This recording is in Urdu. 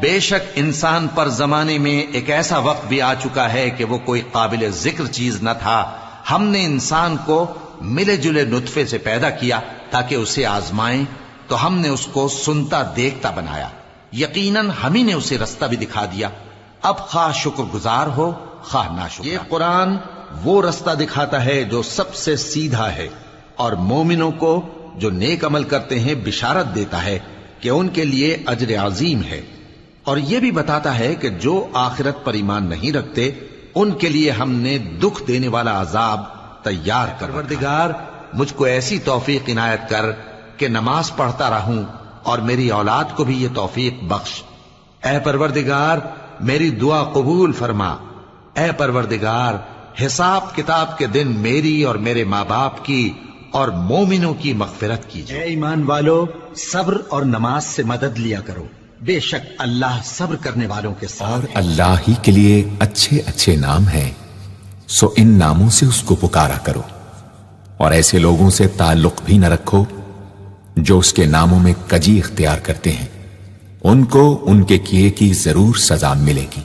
بے شک انسان پر زمانے میں ایک ایسا وقت بھی آ چکا ہے کہ وہ کوئی قابل ذکر چیز نہ تھا. ہم نے انسان کو ملے جلے نطفے سے پیدا کیا تاکہ اسے آزمائیں، تو ہم نے اس کو سنتا دیکھتا بنایا. یقیناً ہم ہی نے اسے رستہ بھی دکھا دیا. اب خواہ شکر گزار ہو خواہ ناشکر. یہ قرآن وہ رستہ دکھاتا ہے جو سب سے سیدھا ہے، اور مومنوں کو جو نیک عمل کرتے ہیں بشارت دیتا ہے کہ ان کے لیے اجر عظیم ہے. اور یہ بھی بتاتا ہے کہ جو آخرت پر ایمان نہیں رکھتے ان کے لیے ہم نے دکھ دینے والا عذاب تیار کر. پروردگار مجھ کو ایسی توفیق عنایت کر کہ نماز پڑھتا رہوں اور میری اولاد کو بھی یہ توفیق بخش. اے پروردگار میری دعا قبول فرما. اے پروردگار حساب کتاب کے دن میری اور میرے ماں باپ کی اور مومنوں کی مغفرت کیجیے. اے ایمان والو صبر اور نماز سے مدد لیا کرو، بے شک اللہ صبر کرنے والوں کے ساتھ. اور اللہ ہی کے لیے اچھے اچھے نام ہیں، سو ان ناموں سے اس کو پکارا کرو، اور ایسے لوگوں سے تعلق بھی نہ رکھو جو اس کے ناموں میں کجی اختیار کرتے ہیں. ان کو ان کے کیے کی ضرور سزا ملے گی.